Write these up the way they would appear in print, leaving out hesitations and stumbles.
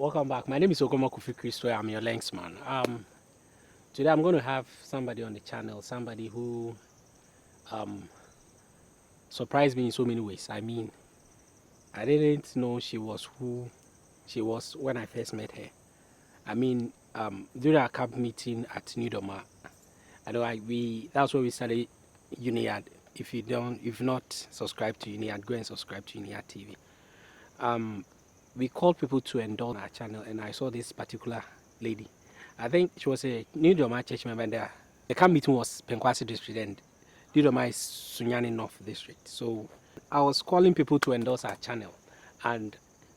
Welcome back. My name is Ogomo Kofi Christo. I'm your Lanksman. Today I'm going to have somebody on the channel, somebody who um, surprised me in so many ways. I mean, I didn't know she was who she was when I first met her. I mean, during our camp meeting at New Doma, I know that's where we started Uniad. If not subscribe to Uniad, go and subscribe to Uniad TV. We called people to endorse our channel, and I saw this particular lady. I think she was a New Doma church member there. The camp meeting was Penkwasi district, and New Doma is Sunyani North district. So I was calling people to endorse our channel, and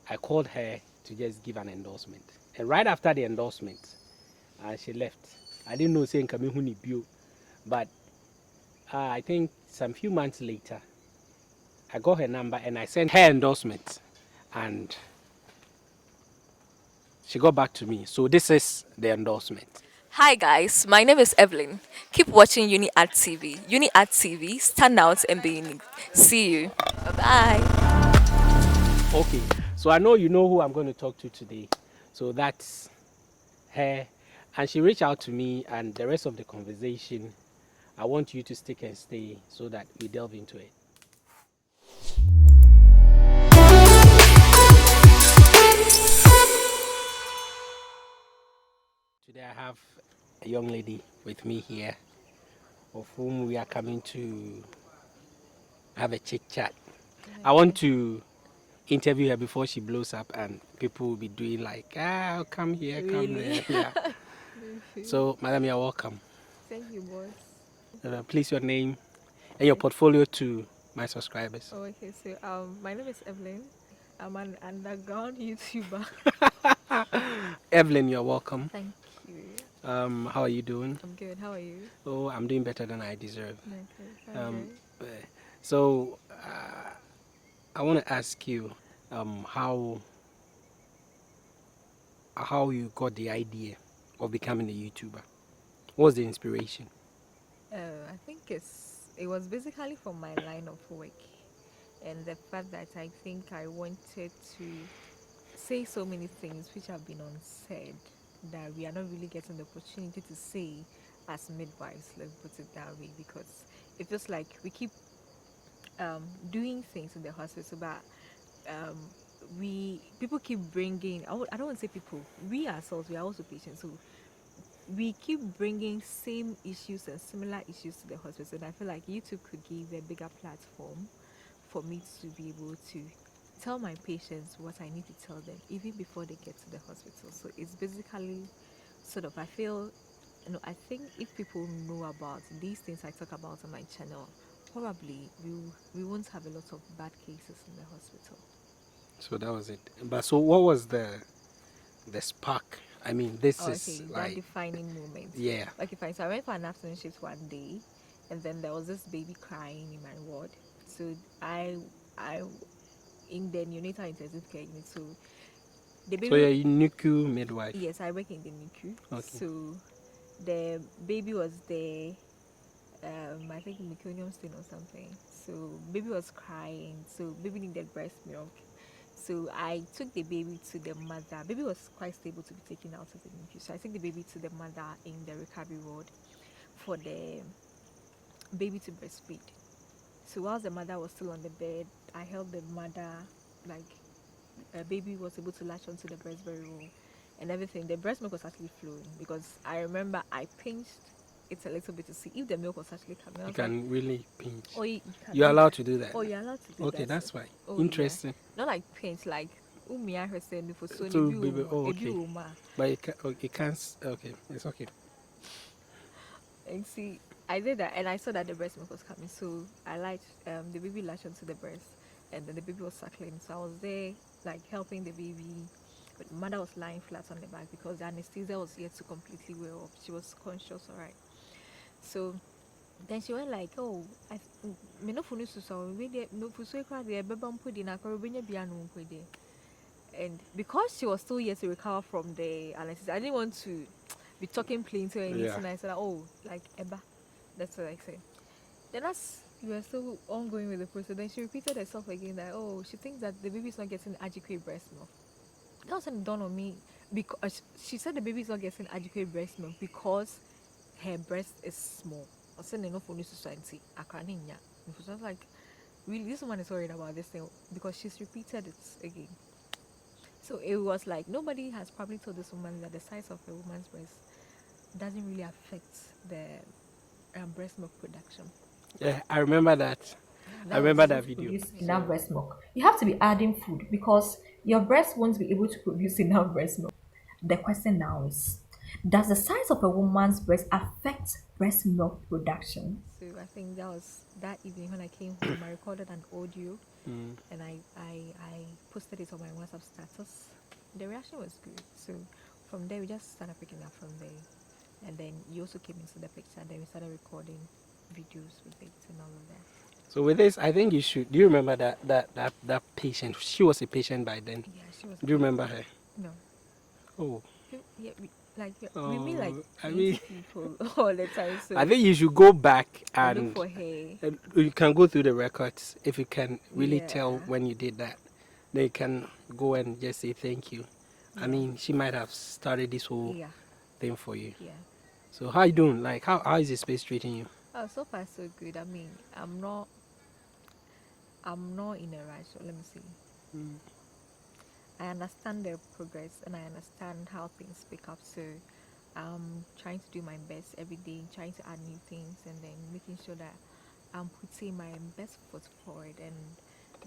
I called her to just give an endorsement. And right after the endorsement, she left. I didn't know saying Kamihuni Bio, but I think some few months later, I got her number and I sent her endorsement, and she got back to me. So this is the endorsement. Hi guys, my name is Evelyn. Keep watching Uni Art TV. Uni Art TV, stand out and be unique. See you. Bye bye. Okay, so I know you know who I'm going to talk to today. So that's her. And she reached out to me, and the rest of the conversation, I want you to stick and stay so that we delve into it. Today I have a young lady with me here, of whom we are coming to have a chit chat. I want to interview her before she blows up and people will be doing like, come here, come Really? there. Yeah. So, Madam, you're welcome. Thank you, boss. Please, your name and your portfolio to my subscribers. Oh, okay. So, my name is Evelyn. I'm an underground YouTuber. Evelyn, you're welcome. Thank you. How are you doing? I'm good. How are you? Oh, I'm doing better than I deserve. Okay, that's Um, great. uh, so, I want to ask you how you got the idea of becoming a YouTuber. What was the inspiration? I think it was basically for my line of work, and the fact that I think I wanted to say so many things which have been unsaid that we are not really getting the opportunity to say as midwives. Let's put it that way, because it feels like we keep doing things in the hospital, but um, we people keep bringing. I don't want to say people. We ourselves, we are also patients, so we keep bringing same issues and similar issues to the hospital. And I feel like YouTube could give a bigger platform for me to be able to tell my patients what I need to tell them even before they get to the hospital. So it's basically sort of, I feel, I think if people know about these things I talk about on my channel, probably we won't have a lot of bad cases in the hospital. So that was it. But so what was the spark? I mean, this Oh, is okay, that like, defining moment. yeah. Okay, fine. So I went for an afternoon shift one day, and then there was this baby crying in my ward. So I, in the neonatal intensive care unit. So the So baby, you're a NICU midwife. yes, I work in the NICU. Okay. So the baby was there. I think meconium stain or something. So baby was crying. So baby needed breast milk. So I took the baby to the mother. Baby was quite stable to be taken out of the NICU. So I took the baby to the mother in the recovery ward for the baby to breastfeed. So whilst the mother was still on the bed, I held the mother, like a baby was able to latch onto the breastfeed roll and everything. The breast milk was actually flowing because I remember I pinched it a little bit to see if the milk was actually coming. I You was like, can really pinch. oh, you can. You're allowed to do that. Oh, you're allowed to do Okay, that. that's fine. Oh, yeah. Interesting. Not like pinch, like umia herself for so So, baby, oh, ebi okay. uma. But it can't, okay, it's okay. And see, I did that, and I saw that the breast milk was coming, so I the baby latched onto the breast, and then the baby was suckling. So I was there, like helping the baby, but mother was lying flat on the back because the anesthesia was yet to completely wear off. She was conscious, alright. So then she went like, oh, me no funu so we dey no fuso ekra dey beba mpodi na akoro benya bia no mpodi. And because she was still yet to recover from the anesthesia, I didn't want to be talking plenty or anything. Yeah. I said, oh, like Eba. That's what I said. Then as we were still ongoing with the process, then she repeated herself again that, oh, she thinks that the baby is not getting adequate breast milk. That wasn't dawn on me because she said the baby is not getting adequate breast milk because her breast is small. I said no for society. I can't. I was like, really, this woman is worried about this thing because she's repeated it again. So it was like nobody has probably told this woman that the size of a woman's breast doesn't really affect the breast milk production. Yeah, I remember that. I That remember was that To video. produce enough breast milk. You have to be adding food because your breast won't be able to produce enough breast milk. The question now is, does the size of a woman's breast affect breast milk production? so. I think that was that evening when I came home. I recorded an audio and I posted it on my WhatsApp status. The reaction was good. So from there we just started picking up from there. And then you also came into the picture. Then we started recording videos with it and all of that. So with this, I think you should. Do you remember that patient? She was a patient by then. Yeah, she was. Do you remember her? No. Oh, Yeah, we meet like I 20 mean, people all the time. So I think you should go back I look and for her. you can go through the records if you can really tell Yeah. when you did that. Then you can go and just say thank you. I Yeah. mean, she might have started this whole Yeah, thing for you. yeah. So how you doing? Like how is the space treating you? Oh, so far so good. I mean, I'm not in a rush. So let me see. I understand the progress and I understand how things pick up. So I'm trying to do my best every day, trying to add new things and then making sure that I'm putting my best foot forward and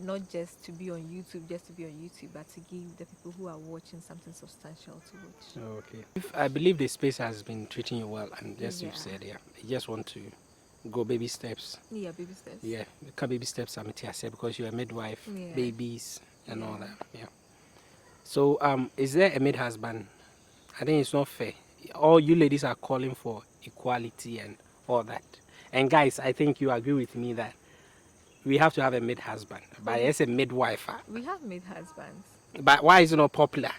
not just to be on YouTube, just to be on YouTube, but to give the people who are watching something substantial to watch. Okay. If I believe the space has been treating you well, and just Yeah. you've said, yeah, you just want to go baby steps. Yeah, baby steps. Yeah, because baby steps are said because you're a midwife, Yeah. babies, and all Yeah. that. Yeah. So, is there a mid husband? I think it's not fair. All you ladies are calling for equality and all that. And guys, I think you agree with me that we have to have a mid husband, but it's a midwife. We have made husbands. But why is it not popular?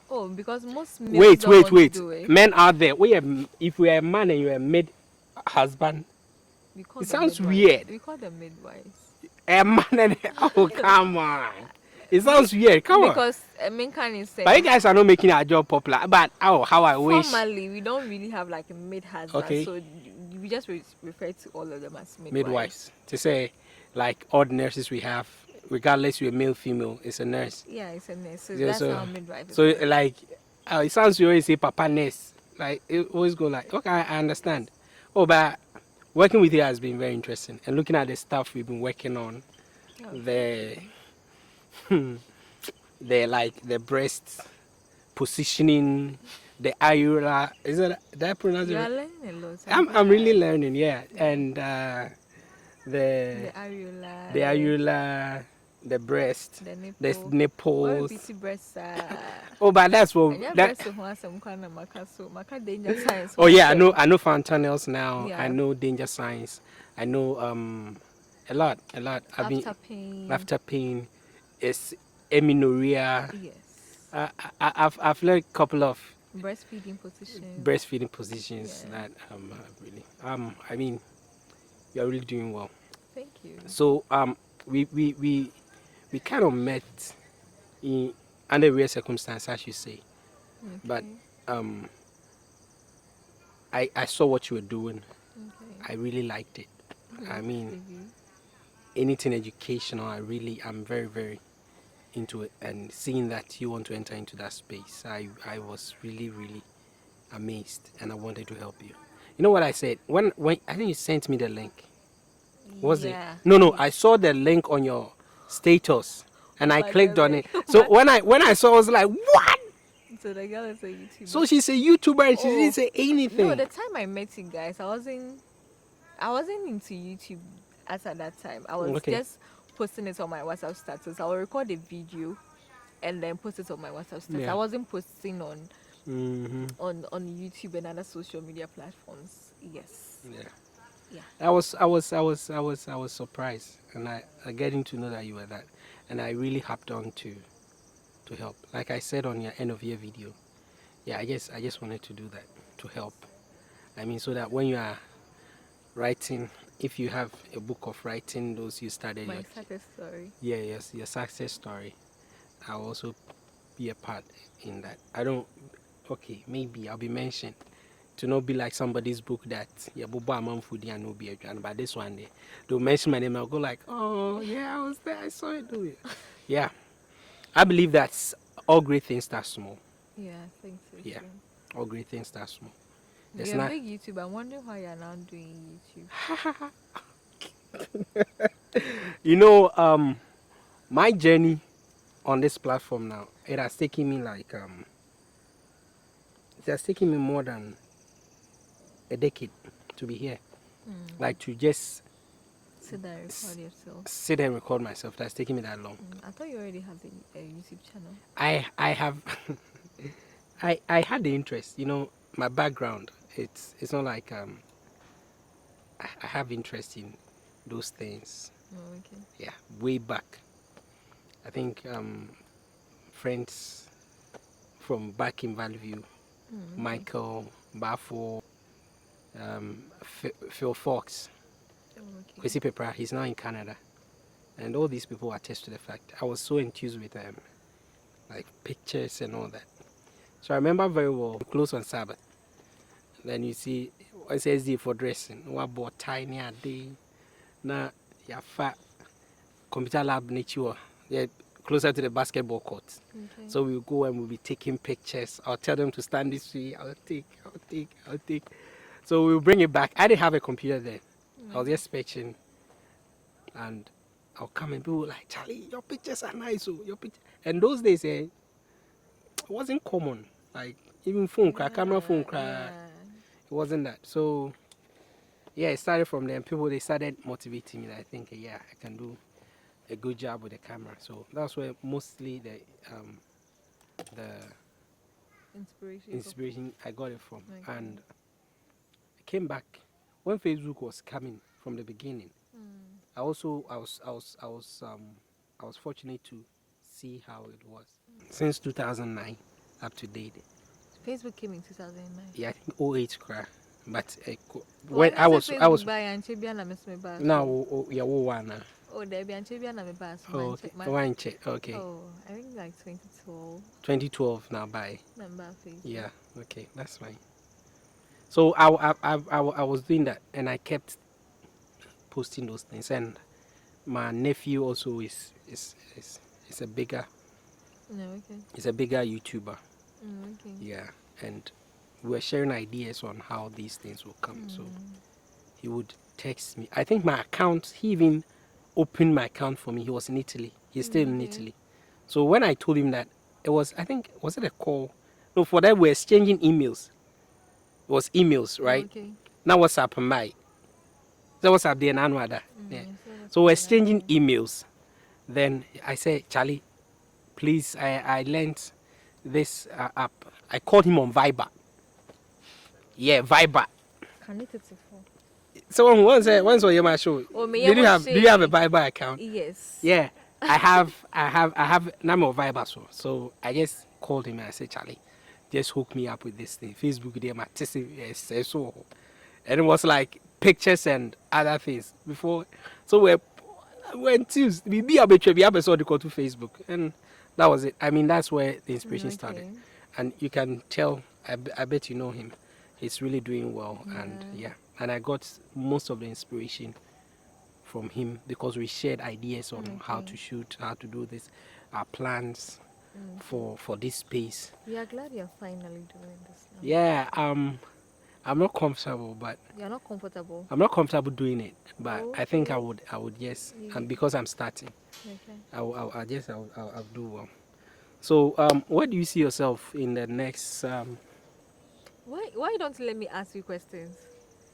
Oh, because most males don't want to do it. Men out there, if we are a man and you're a mid husband, We call it them sounds midwives. weird. We call them midwives. A man and oh come on, it sounds weird. Come on. Because Minkan is saying But you guys are not making our job popular. But oh, how I wish. formally we don't really have like a mid husband, Okay. so we just refer to all of them as midwives. Midwives to say, like all the nurses we have, regardless you're male, female, it's a nurse. Yeah, it's a nurse. So Yeah, that's so- how midwife is. So like. like, it sounds you always say papa nurse. Like it always go like, okay, I understand. Oh, but working with you has been very interesting, and looking at the stuff we've been working on, Oh, the like the breast positioning, the areola. Is it? Did I pronounce you it? are Right? learning a lot. I'm really learning, yeah. And the the areola, areola, the breast, the nipple. the What nipples. repeat breasts Oh, but that's what and your that. breast who has some kind of maka so maka danger signs. Oh yeah, I know fontanelles now. Yeah. I know danger signs. I know a lot. I've been After pain. after pain, it's amenorrhea. Yes. I've learned a couple of Breastfeeding position. breastfeeding positions Yeah. that really I mean you're really doing well. Thank you. So we kind of met in under weird circumstances, I should say, but Okay. I saw what you were doing. Okay. I really liked it. I mean, Mhm. anything educational, I'm very, very into it. And seeing that you want to enter into that space, I was really, really amazed, and I wanted to help you. You know what I said? When I think you sent me the link. Was Yeah. it? No, I saw the link on your status, and I But clicked the on link- it. So when I saw, I was like, what? So the girl is a YouTuber. So she's a YouTuber, and she Oh, didn't say anything. No, the time I met you guys, I wasn't into YouTube at that time. I was Okay. just posting it on my WhatsApp status. I will record a video and then post it on my WhatsApp status. Yeah. I wasn't posting on Mm-hmm. on YouTube and other social media platforms. Yes. Yeah. Yeah. I was surprised, and I getting to know that you were that, and I really hopped on to help. Like I said on your end of year video, yeah, I just wanted to do that to help. I mean, so that when you are writing, if you have a book of writing, those you started, My your, success story. yeah, yes, your success story, I'll also be a part in that. I don't. Okay, maybe I'll be mentioned to not be like somebody's book that yeah, Bobo Amam Foodie and no be a journal. But this one day, they'll mention my name. I'll go like, oh yeah, I was there. I saw it do it. Yeah, I believe that all great things start small. Yeah, I think so Yeah, too. all great things start small. It's You're a not. big YouTuber. I'm wondering why you're now doing YouTube. You know, my journey on this platform now, it has taken me like it has taken me more than a decade to be here. Like to just Sit there and record yourself. sit and record myself. That's taking me that long. I thought you already had a YouTube channel. I have I had the interest. You know, my background. It's not like I have interest in those things. Oh, okay. Yeah, way back. I think friends from back in Valley View, Michael Bafo, Phil Fox, Oh, okay. Kwesi Pepra. He's now in Canada, and all these people attest to the fact I was so enthused with like pictures and all that. So I remember very well. We close on Sabbath. Then you see SSD for dressing. What bought tiny a day. Now you're fat. Computer lab nature. Yeah, closer to the basketball court. Okay. So we'll go and we'll be taking pictures. I'll tell them to stand this way. I'll take. So we'll bring it back. I didn't have a computer then. I was just fetching. And I'll come and people were like, Charlie, your pictures are nice. Oh, your picture. And those days, it wasn't common. Like, even phone, camera phone, Yeah. it wasn't that. So, yeah, it started from there. People, they started motivating me that I think, yeah, I can do a good job with the camera. So that's where mostly the inspiration I got it from. Okay. And I came back when Facebook was coming from the beginning. I was fortunate to see how it was since 2009 up to date. Facebook came in 2009. Yeah, I think 08 cry. But when I was by Anchebia now yeah one Oh, there be Anchebia na me pass. oh okay. One check okay. Oh, I think like 2012. 2012 now by Number Facebook. yeah okay that's fine. So I was doing that and I kept posting those things, and my nephew also is a bigger No, okay. he's a bigger YouTuber. Okay. Yeah, and we were sharing ideas on how these things will come. So he would text me. I think my account, he even opened my account for me. He was in Italy. He's still in Italy. So when I told him that, it was, I think, was it a call? No, for that we're exchanging emails. It was emails, right? Okay. Now WhatsApp and my. That WhatsApp there and that. Yeah. So we're exchanging emails. Then I said, Charlie, please, I learned this app. I called him on Viber. Yeah, Viber. Can it for? So once on my show, Oh, do you have a Viber account? Yes. Yeah, I have number of Viber so I just called him and I said, Charlie, just hook me up with this thing. Facebook there, my so, and it was like pictures and other things before. So we went Tuesday. We be able to go to Facebook, and that was it. I mean, that's where the inspiration started, and you can tell. I bet you know him. He's really doing well, and yeah. And I got most of the inspiration from him because we shared ideas on how to shoot, how to do this, our plans for this space. We are glad you're finally doing this now. Yeah, I'm not comfortable, but you're not comfortable. I'm not comfortable doing it, but I think Okay. I would yes, and because I'm starting, Okay. I'll do well. So where do you see yourself in the next? Why don't you let me ask you questions?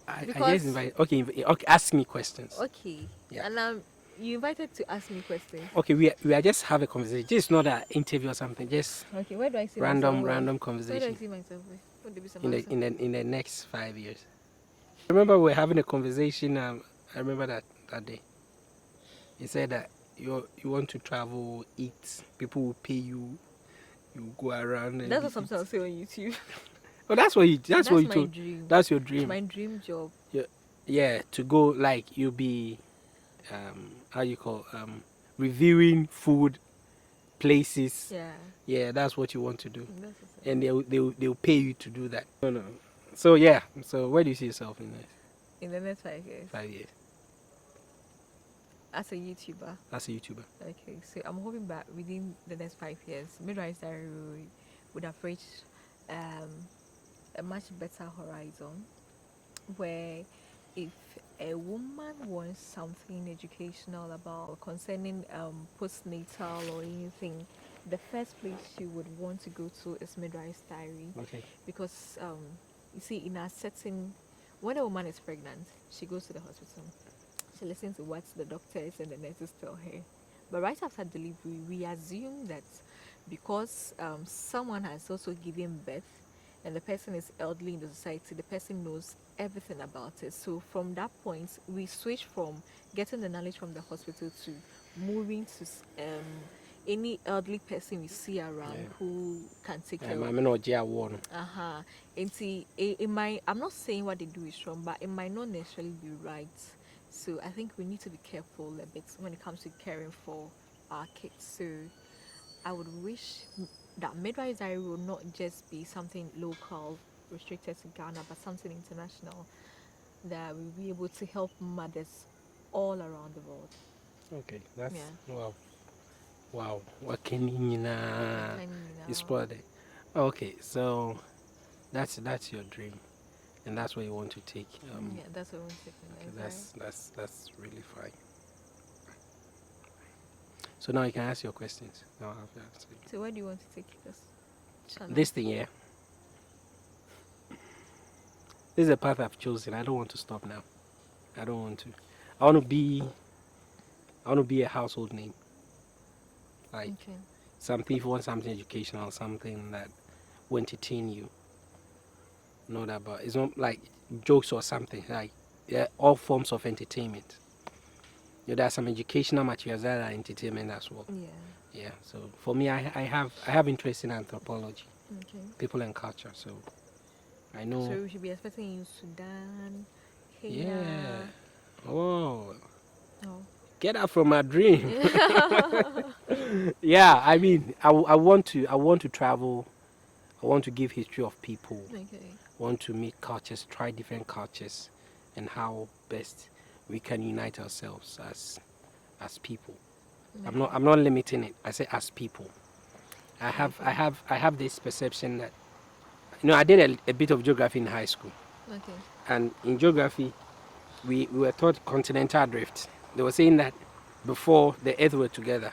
I Because- just invite. Okay, ask me questions. Okay. Yeah. And you invited to ask me questions. Okay, we are just have a conversation. This is not an interview or something. Just Okay. Where do I see random myself? Where do I conversation see myself? What do you say in the next 5 years. I remember we were having a conversation. I remember that day. You said that you want to travel, eat. People will pay you. You go around. And That's what something I'll say on YouTube. Oh, that's what you. That's what you my told. dream. That's your dream. My dream job. Yeah, to go like you'll be, how you call reviewing food places. Yeah. Yeah, that's what you want to do, That's the same. and they'll pay you to do that. No. So yeah. So where do you see yourself in the next In the next 5 years, 5 years as a YouTuber. as a YouTuber? Okay, so I'm hoping that within the next 5 years, Midwife Diary would have reached um, a much better horizon where if a woman wants something educational about concerning postnatal or anything, the first place she would want to go to is Midwife's Diary, Okay. because you see, in a setting, when a woman is pregnant, she goes to the hospital. She listens to what the doctors and the nurses tell her. But right after delivery, we assume that because someone has also given birth and the person is elderly in the society, the person knows everything about it. So from that point, we switch from getting the knowledge from the hospital to moving to any elderly person we see around Yeah. who can take care of. I'm not J1. Uh-huh. And see, it might, I'm not saying what they do is wrong, but it might not necessarily be right. So I think we need to be careful a bit when it comes to caring for our kids. So I would wish that Midwife Diary will not just be something local, restricted to Ghana, but something international, that we'll be able to help mothers all around the world. Okay, that's Yeah. wow. What can you you spoiled it. Okay, so that's your dream, and that's where you want to take. Yeah, that's what I want to say. Okay, that's really fine. So now you can ask your questions. Now I've answered. So where do you want to take this channel? This thing here. This is the path I've chosen. I don't want to stop now. I don't want to. I want to be. I want to be a household name. Like Okay. something. If you want something educational, something that will entertain you. Know that, but it's not like jokes or something. Like yeah, all forms of entertainment. There are some educational materials that are entertainment as well. Yeah. Yeah. So for me, I have interest in anthropology, Okay. people and culture. So I know. So we should be expecting you in Sudan, Yeah. Kenya. Oh, Oh. get out from my dream. Yeah. I mean, I want to travel. I want to give history of people. Okay. I want to meet cultures, try different cultures, and how best we can unite ourselves as people. I'm not limiting it. I say as people. I have this perception that I did a bit of geography in high school, Okay. and in geography we were taught continental drift. They were saying that before the earth were together.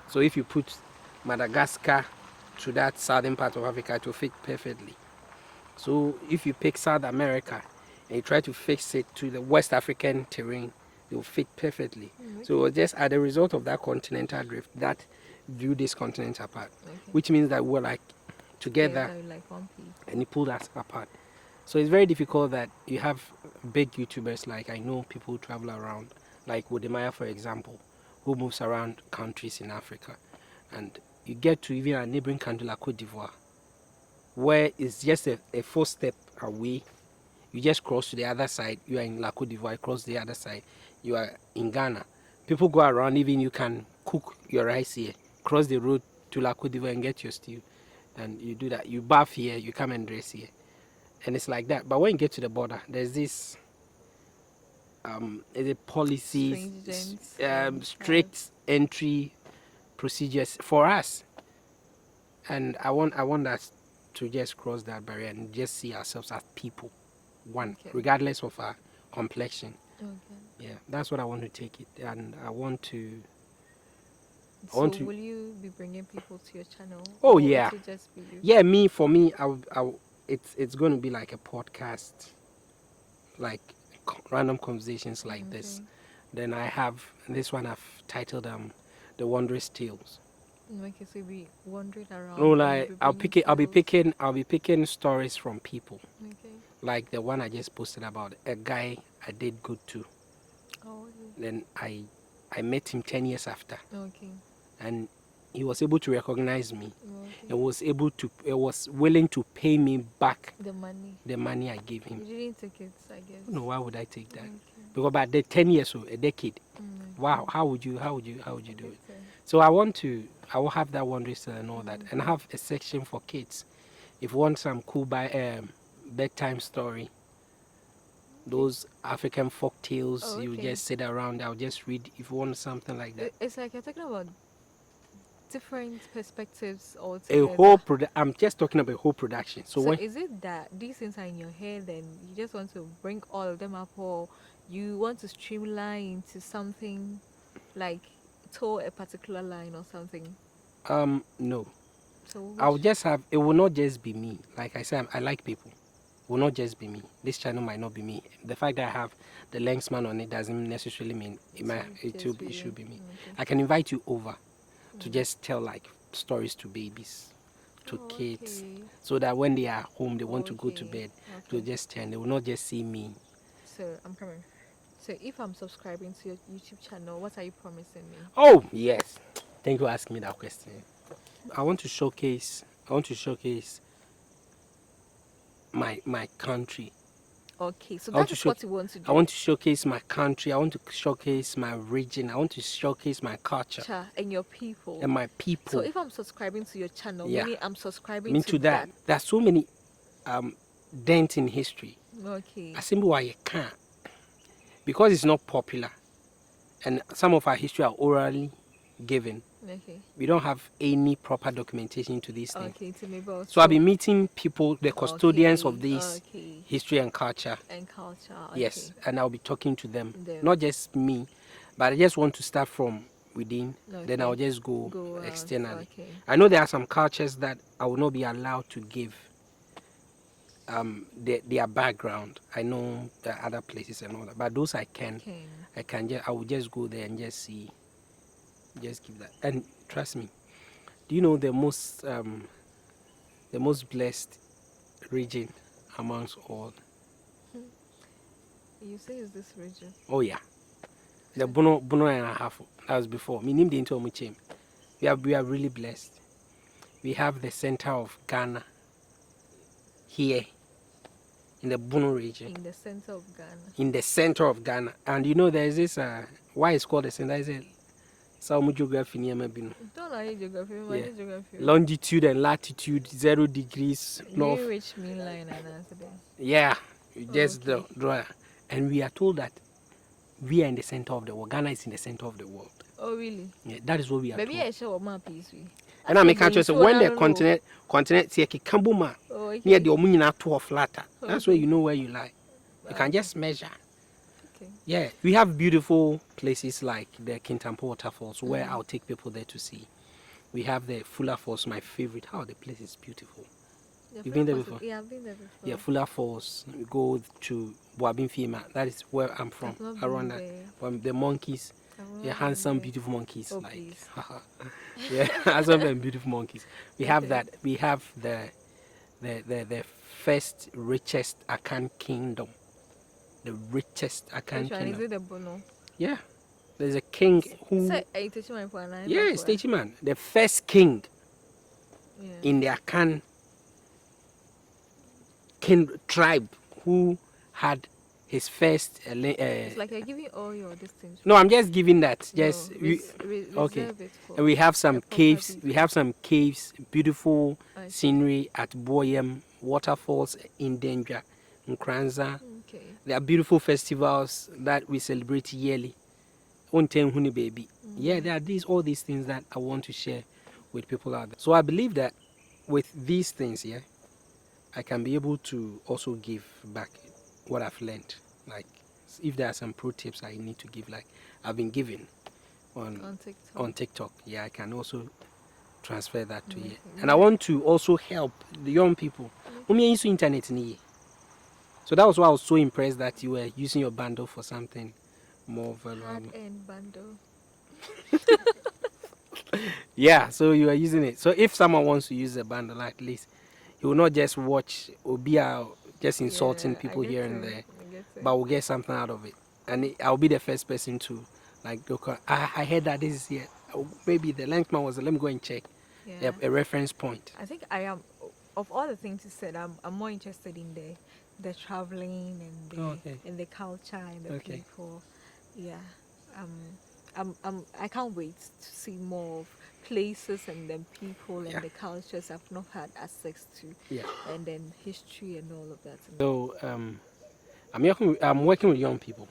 So if you put Madagascar to that southern part of Africa, it will fit perfectly. So if you pick South America and you try to fix it to the West African terrain, it will fit perfectly. So it was just as a result of that continental drift that drew this continent apart, which means that we're like together like one piece. and it pulled us apart. So it's very difficult that you have big YouTubers, like I know people who travel around, like Wodemaya, for example, who moves around countries in Africa. And you get to even a neighboring country like Cote d'Ivoire, where it's just a 4-step away. You just cross to the other side, you are in La Cote d'Ivoire, cross the other side, you are in Ghana. People go around, even you can cook your rice here, cross the road to La Cote d'Ivoire and get your stew. And you do that. You bath here, you come and dress here. And it's like that. But when you get to the border, there's this policies, strict entry procedures for us. And I want us to just cross that barrier and just see ourselves as people, one, regardless of our complexion. Okay. Yeah, that's what I want to take it, and I want to. So will you be bringing people to your channel? Oh or yeah, will it just be you? yeah. For me, it's going to be like a podcast, like random conversations like this. Then I have this one I've titled "The Wondrous Tales." Okay, so you'll be wandering around. No, and like you'll be I'll be picking stories from people, Okay. like the one I just posted about a guy I did good to. Oh, Then I met him 10 years after, okay. and he was able to recognize me Okay. and was willing to pay me back The money. the money I gave him. You didn't take it, I guess. No, why would I take that? Okay. Because by the 10 years old, a decade. Mm, Wow, how would you do it? okay. So I want to I will have that wandering still and all that, and I have a section for kids. If you want some cool bedtime story, those African folk tales, Oh, you okay. just sit around. I'll just read. If you want something like that, It's like you're talking about different perspectives a whole altogether. I'm just talking about a whole production. So So when is it that these things are in your head, then you just want to bring all of them up, or you want to streamline into something like toe a particular line or something? no, So which? I'll just have. It will not just be me. Like I said, I like people. It will not just be me. This channel might not be me. The fact that I have the Lenksman on it doesn't necessarily mean it should be me. Okay. I can invite you over to just tell like stories to babies, to Oh, kids, okay. so that when they are home, they want to go to Okay. bed, to Okay. just turn. They will not just see me. So I'm coming. So if I'm subscribing to your YouTube channel, what are you promising me? Oh yes, thank you for asking me that question. I want to showcase. I want to showcase my country. Okay, so I want that to is show. what you want to I do. want to showcase my country. I want to showcase my region. I want to showcase my culture And your people. and my So people. if I'm subscribing to your channel, Yeah, meaning I'm I subscribing mean to to that. that. There are so many um dents in history. Okay. I simply why you can't because it's not popular, and some of our history are orally given. Okay. We don't have any proper documentation to these things. Okay, to maybe So I've also. been meeting people, the custodians of Okay. this Okay. history and culture. And culture. Yes, Okay. and I'll be talking to them. Them. Not just me, but I just want to start from within. Then Okay. I'll just go Go out. externally. Okay. I know there are some cultures that I will not be allowed to give their background. I know there are other places and all that, but those I can. Can. I will just go there and just see, just give that. And trust me, do you know the most blessed region amongst all? You say is this region? Oh yeah, the Bono and a half. That was before. Me name the into Omuchem. We are really blessed. We have the center of Ghana here in the Bono region. In the center of Ghana. In the center of Ghana. And you know there's this why it's called the center is it some geography near Mabino. Don't know geography, Yeah. geography. Longitude and latitude 0 degrees north. Greenwich Mean Line and answer them. Yeah. You just Okay. draw. And we are told that we are in the center of the world. Ghana is in the center of the world. Oh really? Yeah, that is what we are Maybe told. I show my piece. And I make sure so when the continent see Kambuma Oh, okay. near the Omunina to flatter. That's where Okay. you know where you lie. You can Okay. just measure. Okay. Yeah, we have beautiful places like the Kintampo waterfalls where I'll take people there to see. We have the Fuller Falls, my favorite. How the place is beautiful. You've been there before? Yeah, I've been there before. Yeah, Fuller Falls. We go to Boabin Fima. That is where I'm from. I've not Around been that. there. The monkeys. I've not Yeah, been handsome, there. beautiful monkeys. Oh, like, please. yeah, handsome and beautiful monkeys. We have Okay. that. We have the first richest Akan kingdom. The richest Akan Which one is kingdom. it? The Bono. Yeah, there's a king who. Say, are you teaching my phone? Yeah, stage man. The first king Yeah. in the Akan king tribe who had his first. It's like you're giving all your distance. No, I'm just giving that. No, Just okay. reserve it for And we have some the proper caves. people. We have some caves, beautiful I see. scenery at Boyem, waterfalls in Denja, in Kranza. Okay. There are beautiful festivals that we celebrate yearly. Onten Huni baby. Yeah, there are all these things that I want to share with people out there. So I believe that with these things, yeah, I can be able to also give back what I've learned. Like if there are some pro tips I need to give, like I've been giving On TikTok. on TikTok, yeah, I can also transfer that to here. Okay. And I want to also help the young people. Use internet in here. So that was why I was so impressed that you were using your bundle for something more valuable. Hard-end bundle. Yeah, so you are using it. So if someone wants to use the bundle, at least he will not just watch or be just insulting Yeah, people I get here and it. there, I get it. but we'll get something out of it. And I'll be the first person to like, okay, I heard that this is here. Maybe the length man was, let me go and check Yeah. a reference point. I think I am. Of all the things you said, I'm more interested in the traveling and the Oh, okay. and the culture and the Okay. people. Yeah. I can't wait to see more of places and then people Yeah. and the cultures I've not had access to, Yeah. and then history and all of that. So I'm working with young people,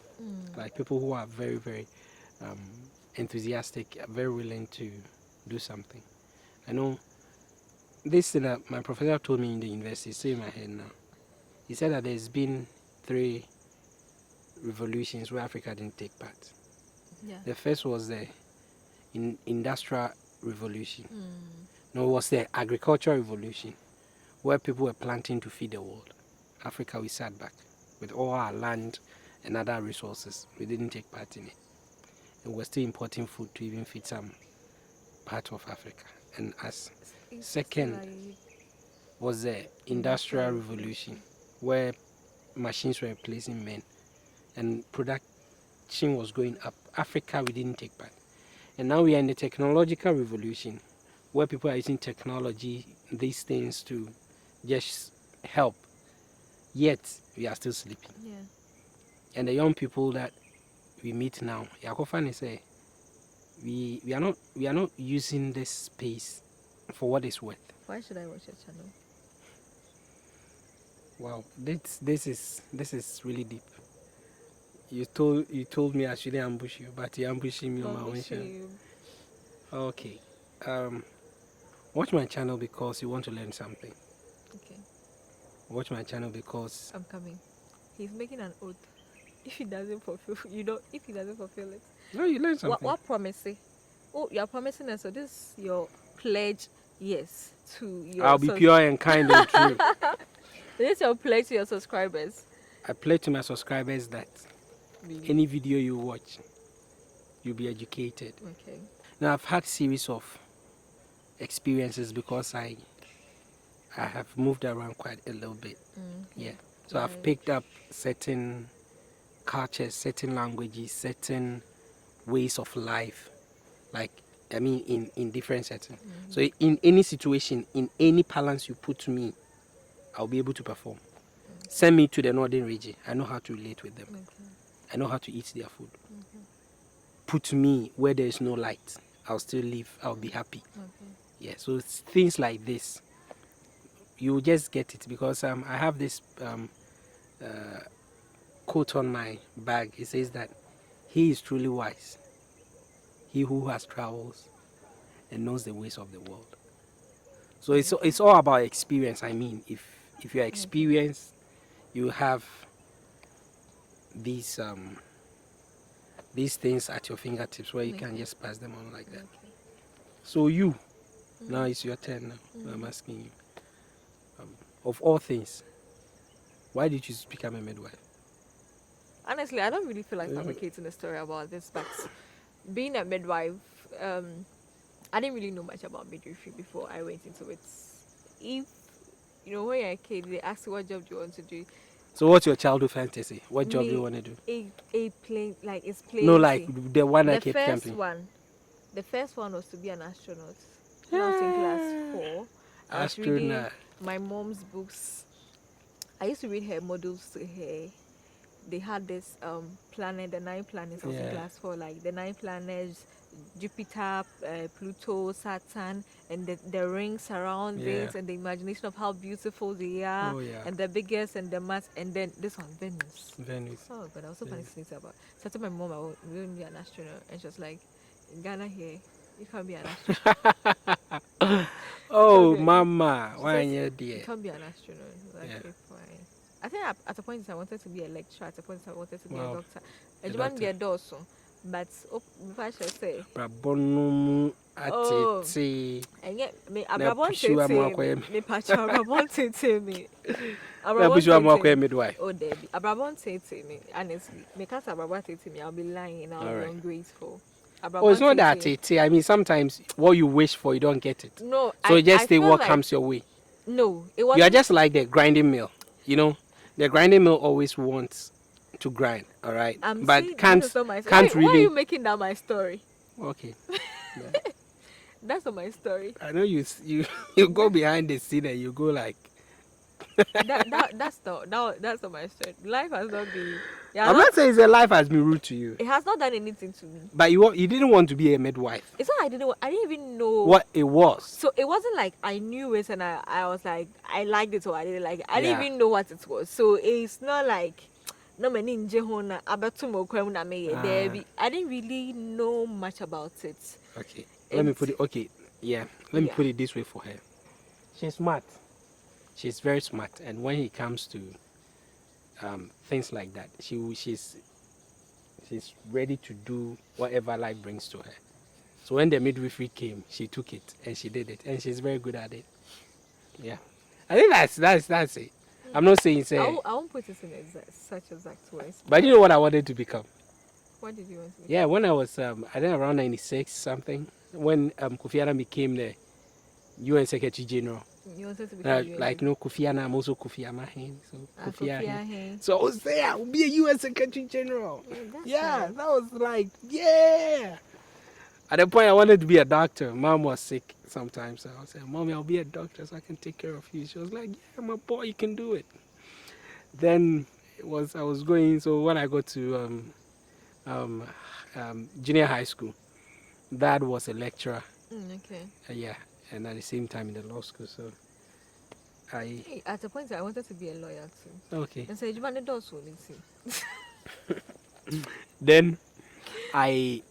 like people who are very, very um, enthusiastic, very willing to do something. I know this thing that my professor told me in the university, it's still in my head now. He said that there's been 3 revolutions where Africa didn't take part. Yeah. The first was the industrial revolution. No, it was the agricultural revolution, where people were planting to feed the world. Africa, we sat back with all our land and other resources. We didn't take part in it. And we're still importing food to even feed some part of Africa. And as It's second like was the industrial revolution, where machines were replacing men and production was going up. Africa, we didn't take part. And now we are in the technological revolution, where people are using technology, these things to just help. Yet we are still sleeping. yeah. And the young people that we meet now, Yakofani say, we are not using this space for what it's worth. Why should I watch your channel? Wow, this is really deep. You told me I shouldn't ambush you, but you're ambushing me on my own channel. Okay. Watch my channel because you want to learn something. Okay, Watch my channel because I'm coming. He's making an oath. If he doesn't fulfill, you know, if he doesn't fulfill it, no, you learn something. what promise? Oh, you're promising us. So this is your pledge. Yes, to your. I'll be pure and kind and true. This is your pledge to your subscribers. I pledge to my subscribers that any video you watch, you'll be educated. Okay. Now I've had series of experiences because I have moved around quite a little bit. Yeah. So I've Right. picked up certain cultures, certain languages, certain ways of life. Like I mean in different settings. So in any situation, in any balance you put to me, I'll be able to perform. Send me to the northern region. I know how to relate with them. Okay. I know how to eat their food. Put me where there is no light. I'll still live. I'll be happy. Okay. Yeah. So it's things like this, you just get it because I have this quote on my bag. It says that he is truly wise, he who has travels and knows the ways of the world. So it's all about experience. I mean, if you're experienced, you have these things at your fingertips where you can just pass them on like that. Okay. So you, now it's your turn now. I'm asking you, of all things, why did you become a midwife? Honestly, I don't really feel like fabricating a story about this, but being a midwife, I didn't really know much about midwifery before I went into it. If you know, when you're a kid, they ask you what job do you want to do. So what's your childhood fantasy? What job do you want to do? A plain, like it's plain. No, like the one I the kept first camping. one. The first one was to be an astronaut. When I was in class 4. I was reading Astronaut. my mom's books. I used to read her models to her. They had this planet, the 9 planets. I was in class 4, like the 9 planets, Jupiter, Pluto, Saturn, and the rings around it, and the imagination of how beautiful they are, Oh, yeah. and the biggest and the mass, and then this one, Venus. Venus. Oh god, I was so fascinated about. So I told my mom I was going to be an astronaut, and she was like, "In Ghana here, you can't be an astronaut. Oh, Okay. mama, She why says, are you you there? can't be an astronaut." I was like, Yeah. okay, fine. I think at a point I wanted to be a lecturer. At a point I wanted to be a Wow. doctor. A I just want to be a doctor. doctor, but before I should say, Brabonumu Oh. atete. and yet me Na abrabon push you am tete me pacha abrabon tete me Na push you am tete akwa me. midwife. Oh, Debbie. Abrabon tete me. Honestly, me can't abrabon tete me. I'll be lying and I'll be Alright. ungrateful. Oh, it's Abrabon not that tete. tete. I mean, sometimes what you wish for, you don't get it. No, So you just I take feel what like, comes your way. No, it You wasn't. are just like the grinding mill. You know, the grinding mill always wants to grind. All right, I'm but saying can't this is not my can't why are really. you making that my story? Okay, That's not my story. I know you you go behind the scene and you go like That's not my strength. Life has not been. Yeah, I'm not saying that life has been rude to you, it has not done anything to me. but you didn't want to be a midwife. It's not. I didn't even know What it was. So it wasn't like I knew it and I was like I liked it or I didn't like it. I didn't Yeah. even know what it was. So it's not like no many hona abetumo kwem na me there. I didn't really know much about it. Okay. Let me put it. Okay. Yeah. Let me Yeah. put it this way for her. She's smart. She's very smart, and when it comes to things like that, she's ready to do whatever life brings to her. So when the midwifery came, she took it and she did it, and she's very good at it. Yeah, I think that's it. I'm not saying I won't put it in such exact words. but you know what I wanted to become. What did you want to be? Yeah, when I was I think around 96 something, when Kofi Annan became the UN Secretary General. You wanted to become Like Kofi Annan, I'm also Kofi Annan. So Kofi Annan. Annan. So I was there. I would be a UN Secretary General. Yeah, nice. that was like yeah. At the point I wanted to be a doctor. Mom was sick sometimes. So I was saying, Mommy, I'll be a doctor so I can take care of you. She was like, yeah, my boy, you can do it. Then I was going. So when I got to junior high school, Dad was a lecturer. Okay. Yeah, and at the same time in the law school. So At a point I wanted to be a lawyer too. okay. And so you want to do so Then I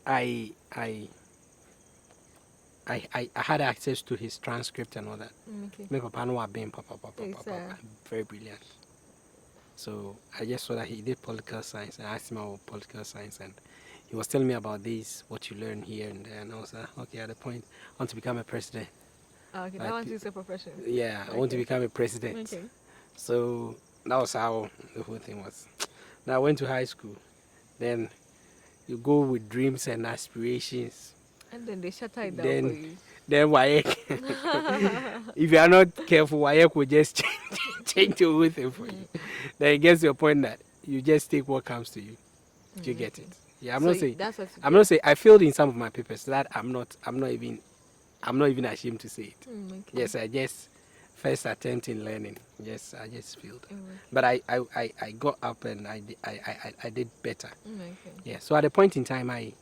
had access to his transcript and all that. Okay. My papa no been Yes, sir. very brilliant. So I just saw that he did political science. I asked him about political science, and he was telling me about this, what you learn here and there. And I was like, okay, at the point, I want to become a president. Okay, that one's a profession. Yeah, I want to become a president. Okay. So that was how the whole thing was. Now I went to high school. Then you go with dreams and aspirations. And then they shatter it down Then- for you. Then WAEC. If you are not careful, WAEC will just change the whole thing for you. Then it gets to a point that you just take what comes to you. Do you get it? Yeah, I'm not saying. That's what I'm not saying. I failed in some of my papers. That I'm not even ashamed to say it. okay. Yes, I just first attempt in learning. Yes, I just failed. Okay. But I got up and I did better. Okay. Yeah. So at a point in time, I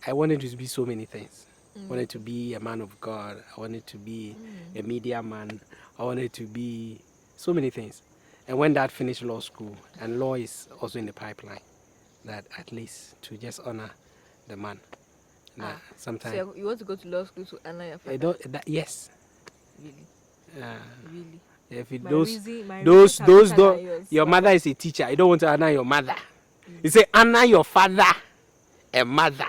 wanted to be so many things. I wanted to be a man of God. I wanted to be a media man. I wanted to be so many things. And when that finished law school, and law is also in the pipeline, that at least to just honor the man. Sometimes So you want to go to law school to honor your father? yes. Really? Really? If it, My those reason can those be those better don't, than yours. your mother is a teacher. You don't want to honor your mother. You say honor your father and mother,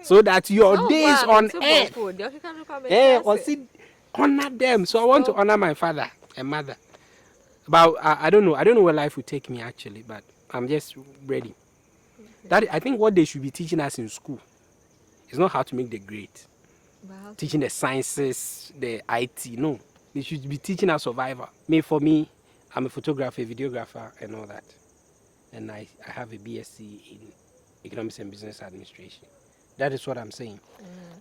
so that your days on earth, or see, honor them. So I want to honor my father and mother. But I don't know. I don't know where life will take me actually. But I'm just ready. That I think what they should be teaching us in school is not how to make the grade. Teaching the sciences, the IT. No, they should be teaching us survival. For me, I'm a photographer, videographer, and all that. And I have a BSc in Economics and Business Administration. That is what I'm saying.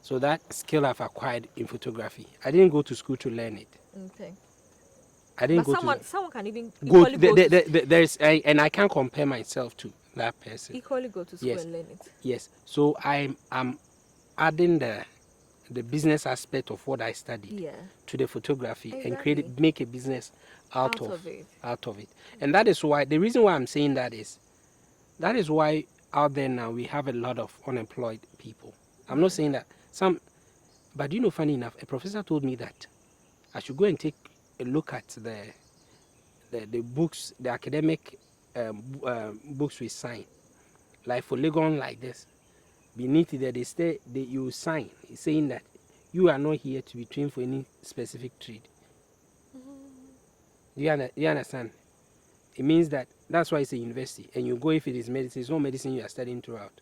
So that skill I've acquired in photography, I didn't go to school to learn it. Okay. I didn't But go someone can even go. equally go to There's and I can't compare myself to that person. equally go to school Yes. and learn it. Yes. So I'm adding the business aspect of what I studied Yeah. to the photography and Exactly. make a business Out of it. out of it. And that is why the reason why I'm saying that is why out there now we have a lot of unemployed people. I'm not saying that some, but you know, funny enough, a professor told me that I should go and take a look at the books, the academic books we sign, like for Legon like this. Beneath there, you sign saying that you are not here to be trained for any specific trade. You understand? It means that's why it's a university, and you go if it is medicine. It's not medicine you are studying throughout.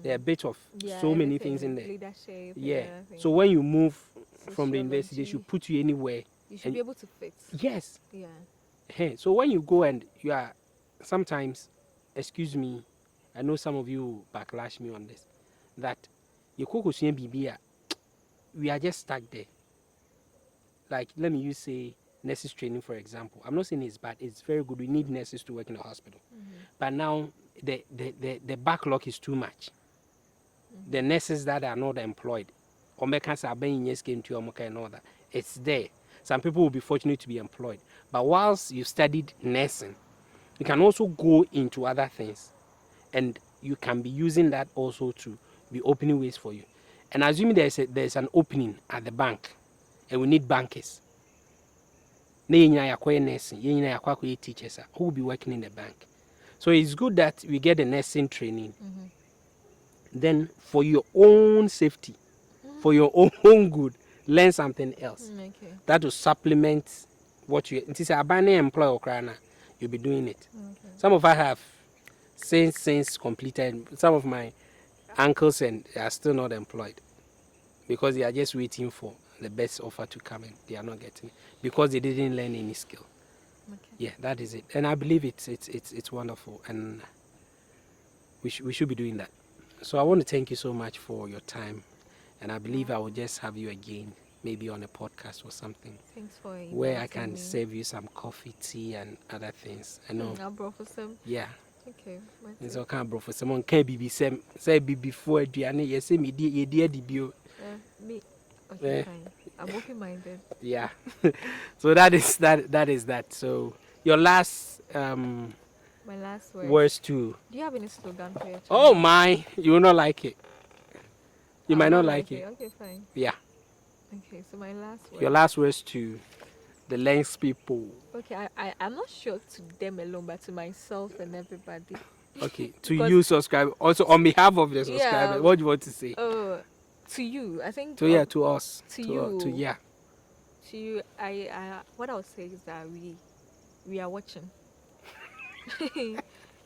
There are a bit of so many things in there. Leadership. Yeah. everything. So when you move from the university, they Sociology. should put you anywhere. You should and- be able to fit. Yes. Yeah. So when you go and you are sometimes, excuse me, I know some of you backlash me on this, that you we are just stuck there. Like let me use say nurses training, for example. I'm not saying it's bad, it's very good. We need nurses to work in the hospital. But now the backlog is too much. The nurses that are not employed, or mechanics are being scheme to and all that, it's there. Some people will be fortunate to be employed. But whilst you studied nursing, you can also go into other things. And you can be using that also to be opening ways for you. And assuming there's an opening at the bank, and we need bankers. Nursing, teachers who will be working in the bank. So it's good that we get the nursing training. Then for your own safety, for your own good, learn something else. Okay. That will supplement what you. It is a banner employer or you'll be doing it. Okay. Some of us have since completed. Some of my uncles and are still not employed because they are just waiting for the best offer to come and they are not getting it because they didn't learn any skill. Okay. Yeah, that is it. And I believe it's wonderful, and we should be doing that. So I want to thank you so much for your time, and I believe I will just have you again, maybe on a podcast or something, Thanks for where I inviting can me. serve you some coffee, tea, and other things. I know. I'll bro for some. Yeah. Okay. It's all kind of bro for someone can't be say be before Diana. You say me dear debut. Me. Okay, Eh. fine. I'm open-minded. Yeah. So that is that. So your last My last word. words too. Do you have any slogan for your channel? Oh my, you will not like it. You I'll might not like it. Okay, fine. Yeah. Okay, so my last word. Your last words to the Lens people. Okay, I'm not sure to them alone, but to myself and everybody. Okay. To Because- you subscribe. Also on behalf of the subscribers, Yeah. what do you want to say? To you, I think. To to us. to To you. yeah. To you, what I would say is that we are watching.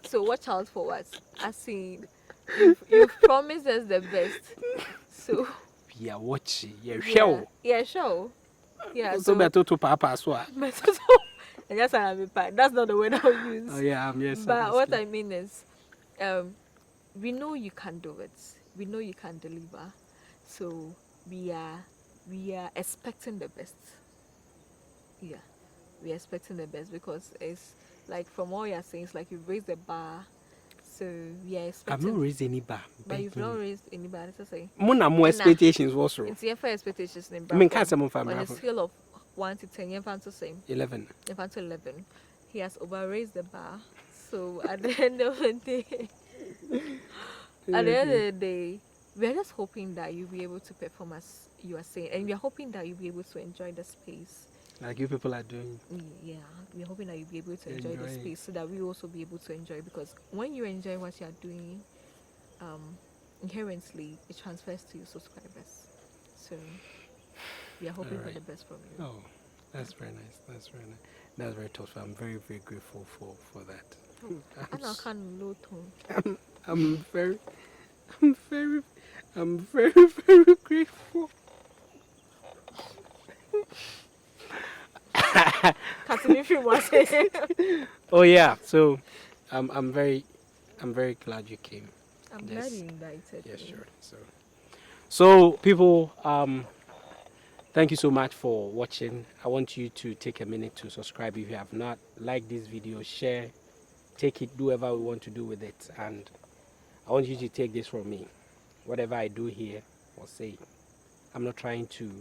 So watch out for us. I see you've promised us the best. So We are watching. Yeah, yeah, show. yeah, sure. Yeah, So better to Papa as well. and that's that's not the word I'll use. Oh yeah, yes. But what I mean is, we know you can do it. We know you can deliver. So we are expecting the best. Yeah, we are expecting the best because it's like from all you're saying, it's like you've raised the bar. So we are I've expecting. not raised any bar. But you've not raised any bar. Let's say. More expectations was wrong. It's your first expectations in I mean, can't someone on find a scale of 1 to 10, you're to same. 11. You're to 11. He has overraised the bar. So at the end of the day, we are just hoping that you'll be able to perform as you are saying, and we are hoping that you'll be able to enjoy the space. Like you people are doing. Yeah, we're hoping that you'll be able to enjoy the Enjoy it. space so that we also be able to enjoy, because when you enjoy what you are doing, inherently it transfers to your subscribers. So we are hoping for Alright. the best from you. Oh, that's very nice. That's very nice. That's very thoughtful. I'm very, very grateful for that. And I can't low tone. I'm very, very grateful. Oh yeah. So, I'm very glad you came. I'm Yes. glad you invited Yeah, me. sure. So people, thank you so much for watching. I want you to take a minute to subscribe if you have not. Like this video, share, take it, do whatever we want to do with it. And I want you to take this from me. Whatever I do here or say, I'm not trying to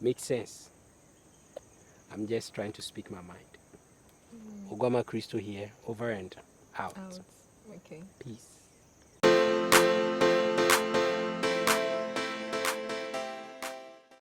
make sense. I'm just trying to speak my mind. Ogama Christo here, over and out. Okay. Peace.